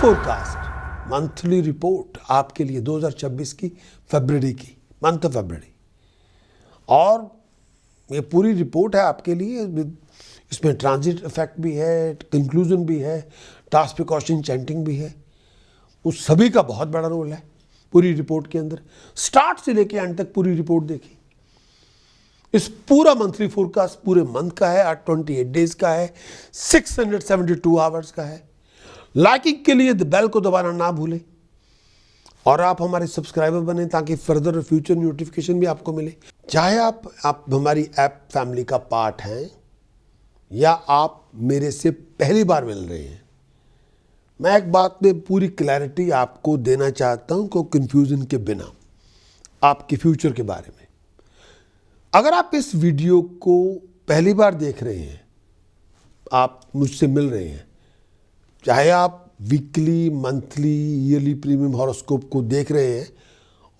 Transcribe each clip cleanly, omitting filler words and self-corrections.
Forecast monthly report आपके लिए 2026 की फरवरी की, मंथ ऑफ फरवरी। और ये पूरी रिपोर्ट है आपके लिए, इसमें ट्रांजिट इफेक्ट भी है, कंक्लूजन भी है, टास्क प्रिकॉशन चैंटिंग भी है। उस सभी का बहुत बड़ा रोल है पूरी रिपोर्ट के अंदर। स्टार्ट से लेके एंड तक पूरी रिपोर्ट देखी। इस पूरा मंथली फोरकास्ट पूरे मंथ का है, 28 डेज का है, 672 आवर्स का है। लाइकिंग के लिए बेल को दबाना ना भूलें और आप हमारे सब्सक्राइबर बने ताकि फर्दर फ्यूचर नोटिफिकेशन भी आपको मिले। चाहे आप हमारी ऐप फैमिली का पार्ट हैं या आप मेरे से पहली बार मिल रहे हैं, मैं एक बात में पूरी क्लैरिटी आपको देना चाहता हूं को कंफ्यूजन के बिना आपके फ्यूचर के बारे में। अगर आप इस वीडियो को पहली बार देख रहे हैं, आप मुझसे मिल रहे हैं, चाहे आप weekly, monthly, yearly premium horoscope को देख रहे हैं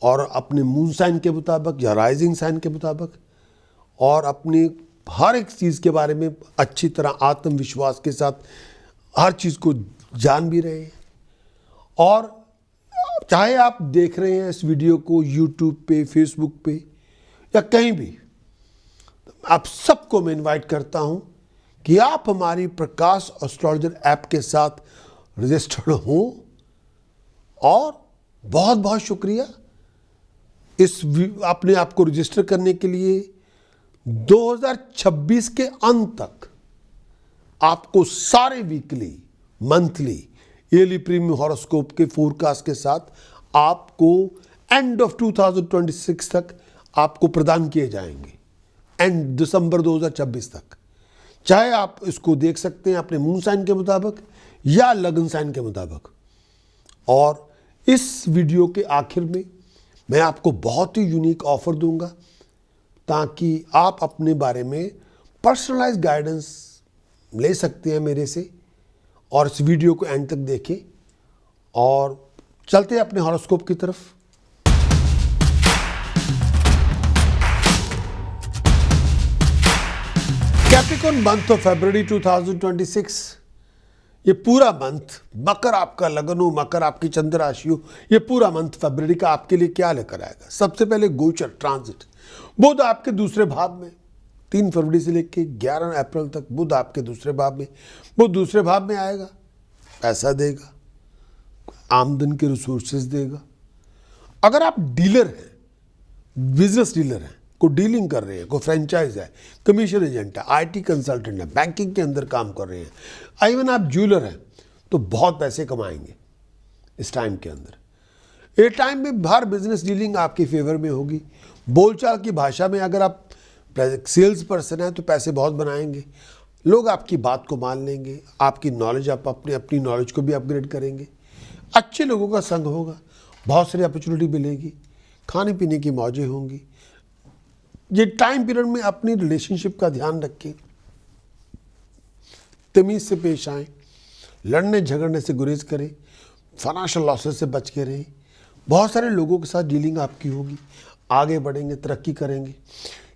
और अपने मून साइन के मुताबिक या राइजिंग साइन के मुताबिक और अपनी हर एक चीज़ के बारे में अच्छी तरह आत्मविश्वास के साथ हर चीज़ को जान भी रहे हैं, और चाहे आप देख रहे हैं इस वीडियो को यूट्यूब पे, फेसबुक पे या कहीं भी, आप सबको मैं इनवाइट करता हूं कि आप हमारी प्रकाश एस्ट्रोलॉजर ऐप के साथ रजिस्टर्ड हों। और बहुत बहुत शुक्रिया इस अपने आप को रजिस्टर करने के लिए। 2026 के अंत तक आपको सारे weekly, monthly, yearly premium horoscope के फोरकास्ट के साथ आपको एंड ऑफ 2026 तक आपको प्रदान किए जाएंगे, एंड दिसंबर 2026 तक। चाहे आप इसको देख सकते हैं अपने मून साइन के मुताबिक या लग्न साइन के मुताबिक। और इस वीडियो के आखिर में मैं आपको बहुत ही यूनिक ऑफर दूंगा ताकि आप अपने बारे में पर्सनलाइज गाइडेंस ले सकते हैं मेरे से। और इस वीडियो को एंड तक देखें और चलते हैं अपने हॉरोस्कोप की तरफ। कैप्रिकॉर्न मंथ ऑफ फरवरी 2026, ये पूरा मंथ, मकर आपका लगन हो, मकर आपकी चंद्र राशि हो, ये पूरा मंथ फरवरी का आपके लिए क्या लेकर आएगा। सबसे पहले गोचर ट्रांजिट, बुध आपके दूसरे भाव में 3 फरवरी से लेकर 11 अप्रैल तक बुध आपके दूसरे भाव में। बुध दूसरे भाव में आएगा, पैसा देगा, आमदन के रिसोर्सेज देगा। अगर आप डीलर हैं, बिजनेस डीलर हैं, को डीलिंग कर रहे हैं, को फ्रेंचाइज है, कमीशन एजेंट है, आईटी कंसल्टेंट है, बैंकिंग के अंदर काम कर रहे हैं, इवन आप ज्वेलर हैं, तो बहुत पैसे कमाएंगे इस टाइम के अंदर। ये टाइम में हर बिजनेस डीलिंग आपके फेवर में होगी। बोलचाल की भाषा में अगर आप सेल्स पर्सन हैं तो पैसे बहुत बनाएंगे, लोग आपकी बात को मान लेंगे, आपकी नॉलेज, आप अपनी नॉलेज को भी अपग्रेड करेंगे, अच्छे लोगों का संग होगा, बहुत सारी अपॉर्चुनिटी मिलेगी, खाने पीने की मौजें होंगी। ये टाइम पीरियड में अपनी रिलेशनशिप का ध्यान रखें, तमीज से पेश आएँ, लड़ने झगड़ने से गुरेज करें, फाइनेंशियल लॉसेस से बच के रहें। बहुत सारे लोगों के साथ डीलिंग आपकी होगी, आगे बढ़ेंगे, तरक्की करेंगे।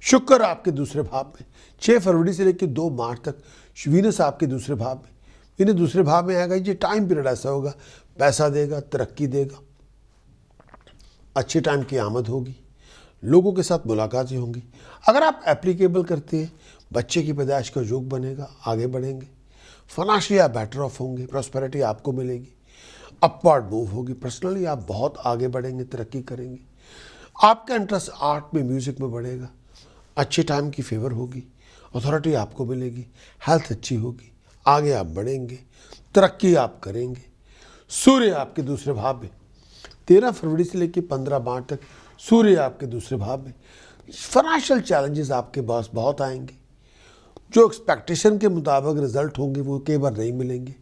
शुक्र आपके दूसरे भाव में 6 फरवरी से लेकर 2 मार्च तक वीनस आपके दूसरे भाव में, इन्हें दूसरे भाव में आएगा। ये टाइम पीरियड ऐसा होगा, पैसा देगा, तरक्की देगा, अच्छे टाइम की आमद होगी, लोगों के साथ मुलाकातें होंगी। अगर आप एप्लीकेबल करते हैं, बच्चे की पैदाइश का योग बनेगा, आगे बढ़ेंगे, फाइनेंशियली आप बेटर ऑफ होंगे, प्रॉस्पेरिटी आपको मिलेगी, अपवर्ड मूव होगी, पर्सनली आप बहुत आगे बढ़ेंगे, तरक्की करेंगे। आपका इंटरेस्ट आर्ट में, म्यूजिक में बढ़ेगा, अच्छे टाइम की फेवर होगी, अथॉरिटी आपको मिलेगी, हेल्थ अच्छी होगी, आगे आप बढ़ेंगे, तरक्की आप करेंगे। सूर्य आपके दूसरे भाव में 13 फरवरी से लेकर 15 मार्च तक सूर्य आपके दूसरे भाव में। फाइनेंशियल चैलेंजेस आपके पास बहुत आएंगे, जो एक्सपेक्टेशन के मुताबिक रिजल्ट होंगे वो कई बार नहीं मिलेंगे,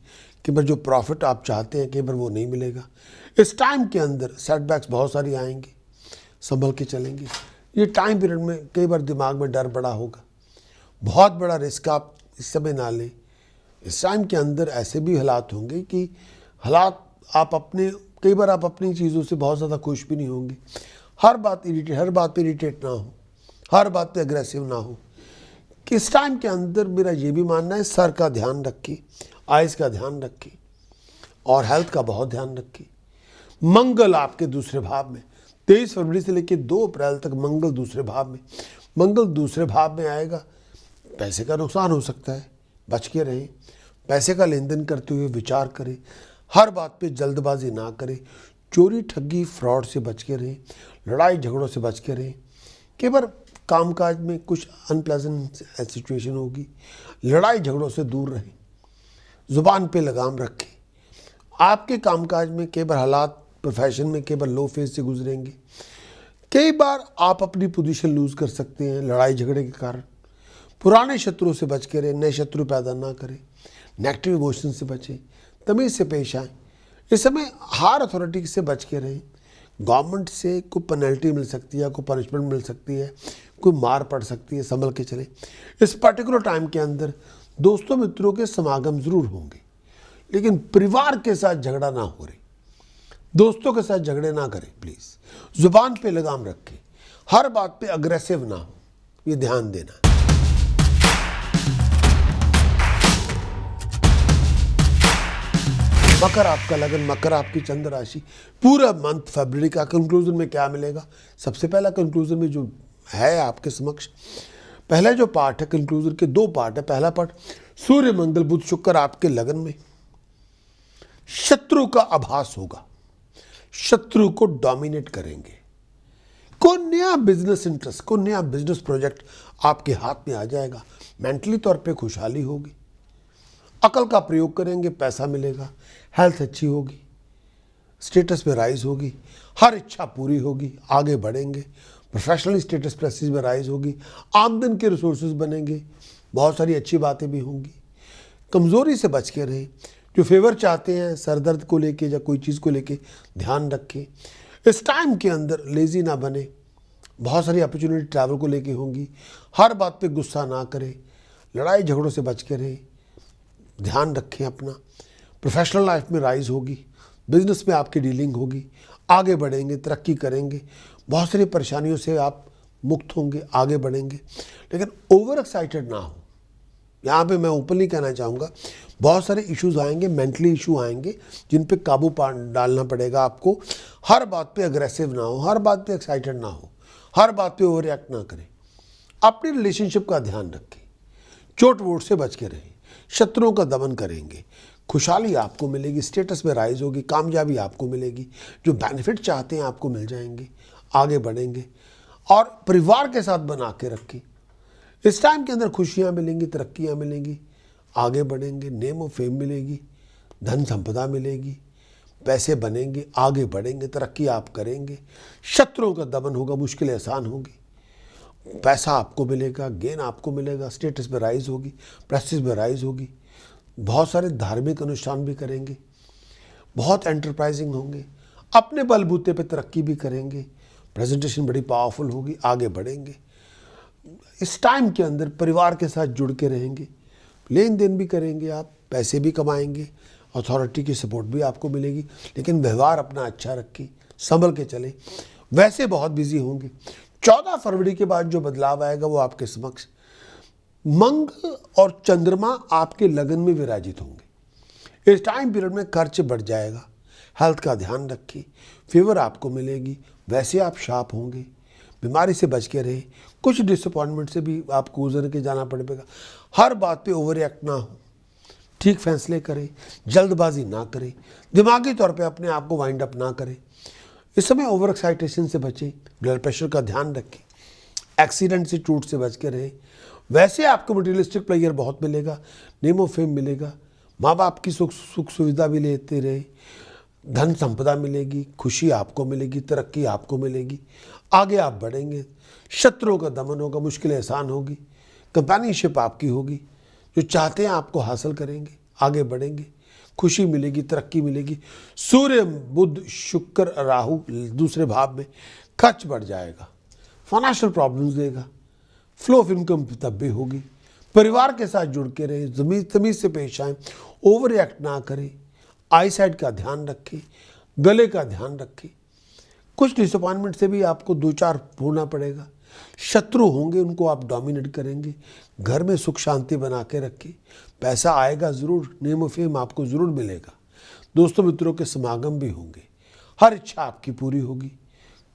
कई बार जो प्रॉफिट आप चाहते हैं कई बार वो नहीं मिलेगा। इस टाइम के अंदर सेटबैक्स बहुत सारी आएंगे, संभल के चलेंगे। ये टाइम पीरियड में कई बार दिमाग में डर बड़ा होगा, बहुत बड़ा रिस्क आप इस समय ना लें। इस टाइम के अंदर ऐसे भी हालात होंगे कि हालात कई बार आप अपनी चीज़ों से बहुत ज़्यादा खुश भी नहीं होंगे। हर बात पे इरिटेट ना हो, हर बात पे अग्रेसिव ना हो। किस टाइम के अंदर मेरा ये भी मानना है, सर का ध्यान रखें, आइज़ का ध्यान रखें, और हेल्थ का बहुत ध्यान रखें। मंगल आपके दूसरे भाव में 23 फरवरी से लेकर 2 अप्रैल तक मंगल दूसरे भाव में। मंगल दूसरे भाव में आएगा, पैसे का नुकसान हो सकता है, बच के रहें। पैसे का लेन देन करते हुए विचार करें, हर बात पे जल्दबाजी ना करें। चोरी ठगी फ्रॉड से बच के रहें, लड़ाई झगड़ों से बच के रहें। कई बार कामकाज में कुछ अनप्लेजेंट सिचुएशन होगी, लड़ाई झगड़ों से दूर रहें। ज़ुबान पे लगाम रखें। आपके कामकाज में कई बार हालात प्रोफेशन में कई बार लो फेज से गुजरेंगे। कई बार आप अपनी पोजीशन लूज कर सकते हैं लड़ाई झगड़े के कारण। पुराने शत्रुओं से बच के रहें, नए शत्रु पैदा ना करें। नेगेटिव इमोशन से बचें, तमीज़ से पेश आएँ। इस समय हायर अथॉरिटी से बच के रहें। गवर्नमेंट से कोई पेनल्टी मिल सकती है, कोई पनिशमेंट मिल सकती है, कोई मार पड़ सकती है, संभल के चलें। इस पर्टिकुलर टाइम के अंदर दोस्तों मित्रों के समागम जरूर होंगे, लेकिन परिवार के साथ झगड़ा ना हो रही। दोस्तों के साथ झगड़े ना करें प्लीज़। जुबान पे लगाम रखें, हर बात पे अग्रेसिव ना हो, ये ध्यान देना। मकर आपका लगन, मकर आपकी चंद्र राशि। पूरा मंथ फरवरी का कंक्लूजन में क्या मिलेगा? सबसे पहला कंक्लूजन में जो है आपके समक्ष, पहला जो पार्ट है कंक्लूजन के 2 पार्ट है। पहला पार्ट, सूर्य मंगल बुध शुक्र आपके लगन में, शत्रु का आभास होगा, शत्रु को डोमिनेट करेंगे। कोई नया बिजनेस इंटरेस्ट, कोई नया बिजनेस प्रोजेक्ट आपके हाथ में आ जाएगा। मेंटली तौर पे खुशहाली होगी, अकल का प्रयोग करेंगे, पैसा मिलेगा, हेल्थ अच्छी होगी, स्टेटस में राइज होगी, हर इच्छा पूरी होगी, आगे बढ़ेंगे। प्रोफेशनल स्टेटस प्रेस्टीज में राइज होगी, आमदन के रिसोर्सेज बनेंगे, बहुत सारी अच्छी बातें भी होंगी। कमज़ोरी से बच के रहें। जो फेवर चाहते हैं सर दर्द को लेके या कोई चीज़ को लेके ध्यान रखें। इस टाइम के अंदर लेज़ी ना बने, बहुत सारी अपॉर्चुनिटी ट्रैवल को लेके होंगी। हर बात पे गुस्सा ना करें, लड़ाई झगड़ों से बच के रहें, ध्यान रखें अपना। प्रोफेशनल लाइफ में राइज होगी, बिजनेस में आपकी डीलिंग होगी, आगे बढ़ेंगे, तरक्की करेंगे, बहुत सारी परेशानियों से आप मुक्त होंगे, आगे बढ़ेंगे। लेकिन ओवर एक्साइटेड ना हो। यहाँ पे मैं ओपनली कहना चाहूँगा, बहुत सारे इश्यूज आएंगे, मेंटली इशू आएंगे, जिन पे काबू डालना पड़ेगा आपको। हर बात पे अग्रेसिव ना हो, हर बात पे एक्साइटेड ना हो, हर बात पे ओवर रिएक्ट ना करें। अपनी रिलेशनशिप का ध्यान रखें, चोट वोट से बच के रहें, शत्रुओं का दमन करेंगे, खुशहाली आपको मिलेगी, स्टेटस में राइज होगी, कामयाबी आपको मिलेगी, जो बेनिफिट चाहते हैं आपको मिल जाएंगे, आगे बढ़ेंगे। और परिवार के साथ बना के रखें। इस टाइम के अंदर खुशियाँ मिलेंगी, तरक्कियाँ मिलेंगी, आगे बढ़ेंगे, नेम और फेम मिलेगी, धन संपदा मिलेगी, पैसे बनेंगे, आगे बढ़ेंगे, तरक्की आप करेंगे, शत्रुओं का दमन होगा, मुश्किलें आसान होगी, पैसा आपको मिलेगा, गेन आपको मिलेगा, स्टेटस में राइज होगी, प्रेस्टीज में राइज होगी, बहुत सारे धार्मिक अनुष्ठान भी करेंगे, बहुत एंटरप्राइजिंग होंगे, अपने बलबूते पे तरक्की भी करेंगे, प्रेजेंटेशन बड़ी पावरफुल होगी, आगे बढ़ेंगे। इस टाइम के अंदर परिवार के साथ जुड़ के रहेंगे, लेन देन भी करेंगे, आप पैसे भी कमाएंगे, अथॉरिटी की सपोर्ट भी आपको मिलेगी। लेकिन व्यवहार अपना अच्छा रखें, संभल के चलें। वैसे बहुत बिजी होंगे। 14 फरवरी के बाद जो बदलाव आएगा वो आपके समक्ष, मंगल और चंद्रमा आपके लगन में विराजित होंगे। इस टाइम पीरियड में खर्च बढ़ जाएगा, हेल्थ का ध्यान रखें, फेवर आपको मिलेगी, वैसे आप शार्प होंगे, बीमारी से बच के रहे। कुछ डिसअपॉइंटमेंट से भी आपको गुजर के जाना पड़ेगा। हर बात पे ओवर रिएक्ट ना हो, ठीक फैसले करें, जल्दबाजी ना करें, दिमागी तौर पे अपने आप को वाइंड अप ना करें। इस समय ओवर एक्साइटेशन से बचें, ब्लड प्रेशर का ध्यान रखें, एक्सीडेंट से चोट से बच के रहें। वैसे आपको मटेरियलिस्टिक प्लेयर बहुत मिलेगा, नेम ऑफ फेम मिलेगा, माँ बाप की सुख सुविधा भी लेते रहे, धन संपदा मिलेगी, खुशी आपको मिलेगी, तरक्की आपको मिलेगी, आगे आप बढ़ेंगे, शत्रुओं का दमन होगा, मुश्किलें आसान होगी, कंपेनियनशिप आपकी होगी, जो चाहते हैं आपको हासिल करेंगे, आगे बढ़ेंगे, खुशी मिलेगी, तरक्की मिलेगी। सूर्य बुध शुक्र राहु दूसरे भाव में, खर्च बढ़ जाएगा, फाइनेंशियल प्रॉब्लम्स देगा, फ्लो ऑफ इनकम तब भी होगी। परिवार के साथ जुड़ के रहें, तमीज़ से पेश आएँ, ओवर रिएक्ट ना करें, आई साइड का ध्यान रखें, गले का ध्यान रखें। कुछ डिसअपॉइंटमेंट से भी आपको 2-4 होना पड़ेगा, शत्रु होंगे, उनको आप डोमिनेट करेंगे। घर में सुख शांति बना के रखें, पैसा आएगा ज़रूर, नेम ऑफ फेम आपको ज़रूर मिलेगा, दोस्तों मित्रों के समागम भी होंगे, हर इच्छा आपकी पूरी होगी,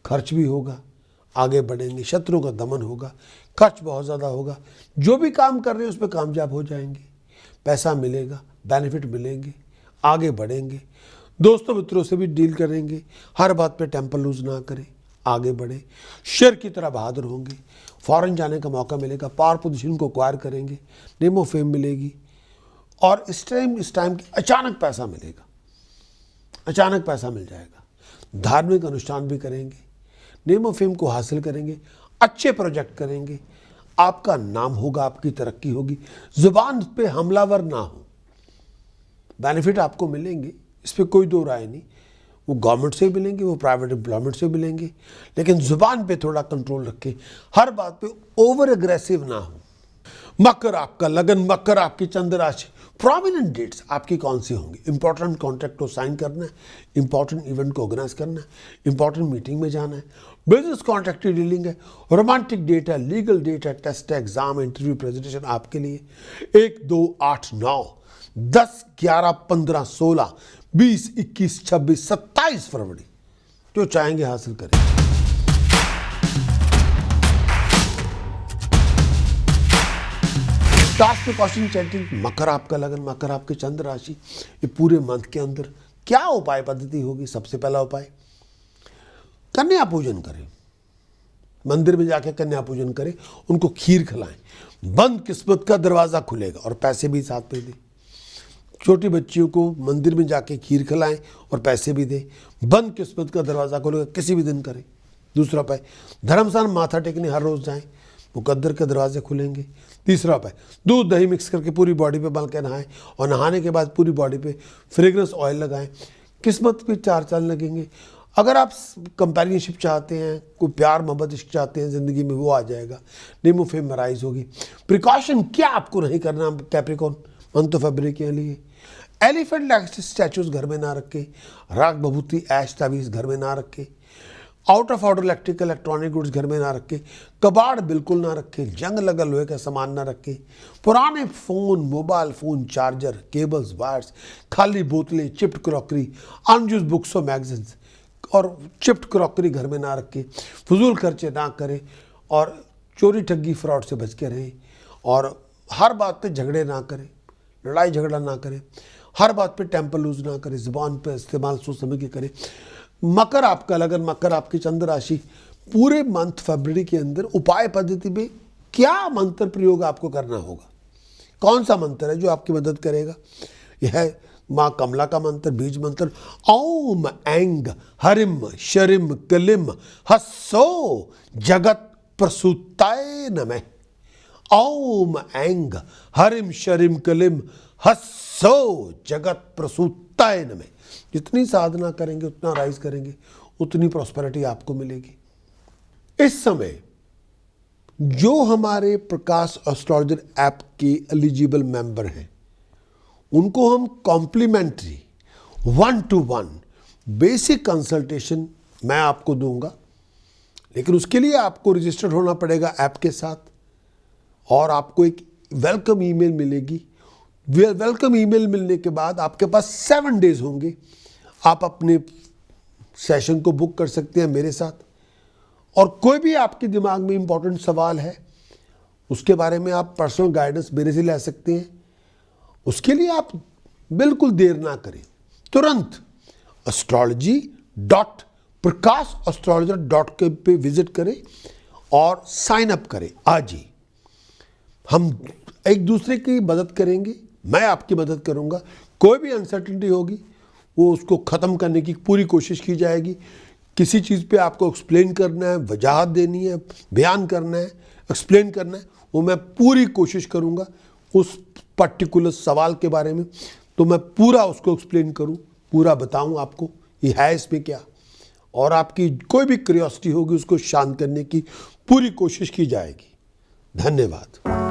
खर्च भी होगा, आगे बढ़ेंगे, शत्रुओं का दमन होगा, खर्च बहुत ज़्यादा होगा, जो भी काम कर रहे हैं उस पर कामयाब हो जाएंगे, पैसा मिलेगा, बेनिफिट मिलेंगे, आगे बढ़ेंगे, दोस्तों मित्रों से भी डील करेंगे, हर बात पे टेम्पर लूज ना करें, आगे बढ़े, शेर की तरह बहादुर होंगे, फॉरेन जाने का मौका मिलेगा, पावर पोजीशन को एक्वायर करेंगे, नेम ऑफ फेम मिलेगी, और इस टाइम अचानक पैसा मिलेगा, अचानक पैसा मिल जाएगा, धार्मिक अनुष्ठान भी करेंगे, नेम ऑफ फेम को हासिल करेंगे, अच्छे प्रोजेक्ट करेंगे, आपका नाम होगा, आपकी तरक्की होगी, जुबान पे हमलावर ना हो, बेनिफिट आपको मिलेंगे, इस पर कोई दो राय नहीं, वो गवर्नमेंट से मिलेंगे, वो प्राइवेट एम्प्लॉयमेंट से मिलेंगे, लेकिन जुबान पे थोड़ा कंट्रोल रखें, हर बात पे ओवर एग्रेसिव ना हो। मकर आपका लगन, मकर आपकी चंद्र राशि, प्रोमिनेंट डेट्स आपकी कौन सी होंगी? इंपॉर्टेंट कॉन्ट्रैक्ट को साइन करना है, इंपॉर्टेंट इवेंट को ऑर्गेनाइज करना है, इंपॉर्टेंट मीटिंग में जाना है, बिजनेस कॉन्ट्रैक्ट की डीलिंग है, रोमांटिक डेट है, लीगल डेट है, टेस्ट है, एग्जाम, इंटरव्यू, प्रेजेंटेशन आपके लिए 1, 2, 8, 9, 10, 11, 15, 16, 20, 21, 26, 27 फरवरी जो चाहेंगे हासिल करें। टास्क में क्वेश्चन चैटिंग, मकर आपका लगन, मकर आपकी चंद्र राशि, ये पूरे मंथ के अंदर क्या उपाय पद्धति होगी? सबसे पहला उपाय, कन्या पूजन करें, मंदिर में जाके कन्या पूजन करें, उनको खीर खिलाएं, बंद किस्मत का दरवाजा खुलेगा और पैसे भी साथ में दें। छोटी बच्चियों को मंदिर में जाके खीर खिलाएं और पैसे भी दें, बंद किस्मत का दरवाजा खुलेगा, किसी भी दिन करें। दूसरा उपाय, धर्मस्थान माथा टेकने हर रोज जाएं, मुकद्दर के दरवाजे खुलेंगे। तीसरा उपाय, दूध दही मिक्स करके पूरी बॉडी पे मल के नहाएं और नहाने के बाद पूरी बॉडी पे फ्रेग्रेंस ऑयल लगाएं, किस्मत पे 4 चांद लगेंगे। अगर आप कंपेनियनशिप चाहते हैं, कोई प्यार मोहब्बत इश्क चाहते हैं ज़िंदगी में, वो आ जाएगा, नेम ऑफ फेम राइज होगी। प्रिकॉशन क्या आपको नहीं करना कैप्रिकॉर्न मंथ ऑफ फरवरी के लिए? एलिफेंट स्टैचूज घर में ना रखें, राग भभूति ऐश तावीज़ घर में ना रखें, out of order electrical electronic goods घर में ना रखें, कबाड़ बिल्कुल ना रखें, जंग लगा लोहे का सामान ना रखें, पुराने phone, mobile phone, charger, cables, wires, खाली बोतलें, चिप्ड क्रॉकरी, अनयूज्ड बुक्स और मैगजीन्स और चिप्ड क्रॉकरी घर में ना रखें, फजूल खर्चे ना करें और चोरी ठगी फ्रॉड से बच के रहें, और हर बात पे झगड़े ना करें, लड़ाई झगड़ा ना करें, हर बात पे टेम्पर लूज ना करें, ज़ुबान पे इस्तेमाल सोच समझ के करें। मकर आपका लगन, मकर आपकी चंद्र राशि, पूरे मंथ फरवरी के अंदर उपाय पद्धति में क्या मंत्र प्रयोग आपको करना होगा? कौन सा मंत्र है जो आपकी मदद करेगा? यह है माँ कमला का मंत्र, बीज मंत्र, ओम ऐंग हरिम शरिम कलिम हस्सो जगत प्रसूताय नमः। ओम ऐंग हरिम शरिम कलिम हस्सो जगत प्रसूताय नमः। जितनी साधना करेंगे, उतना राइज करेंगे, उतनी प्रॉस्पेरिटी आपको मिलेगी। इस समय जो हमारे प्रकाश एस्ट्रोलॉजर ऐप के एलिजिबल मेंबर हैं, उनको हम कॉम्प्लीमेंट्री 1-to-1 बेसिक कंसल्टेशन मैं आपको दूंगा, लेकिन उसके लिए आपको रजिस्टर्ड होना पड़ेगा ऐप के साथ, और आपको एक वेलकम ईमेल मिलेगी। वेलकम ईमेल मिलने के बाद आपके पास 7 डेज होंगे, आप अपने सेशन को बुक कर सकते हैं मेरे साथ, और कोई भी आपके दिमाग में इंपॉर्टेंट सवाल है उसके बारे में आप पर्सनल गाइडेंस मेरे से ले सकते हैं। उसके लिए आप बिल्कुल देर ना करें, तुरंत astrology.prakashastrologer.com पे विजिट करें और साइन अप करें आज ही। हम एक दूसरे की मदद करेंगे, मैं आपकी मदद करूंगा। कोई भी अनसर्टेनिटी होगी वो उसको ख़त्म करने की पूरी कोशिश की जाएगी। किसी चीज़ पे आपको एक्सप्लेन करना है, वजाहत देनी है, बयान करना है, एक्सप्लेन करना है, वो मैं पूरी कोशिश करूंगा उस पर्टिकुलर सवाल के बारे में, तो मैं पूरा उसको एक्सप्लेन करूं, पूरा बताऊं आपको ये है इसमें क्या, और आपकी कोई भी क्यूरियोसिटी होगी उसको शांत करने की पूरी कोशिश की जाएगी। धन्यवाद।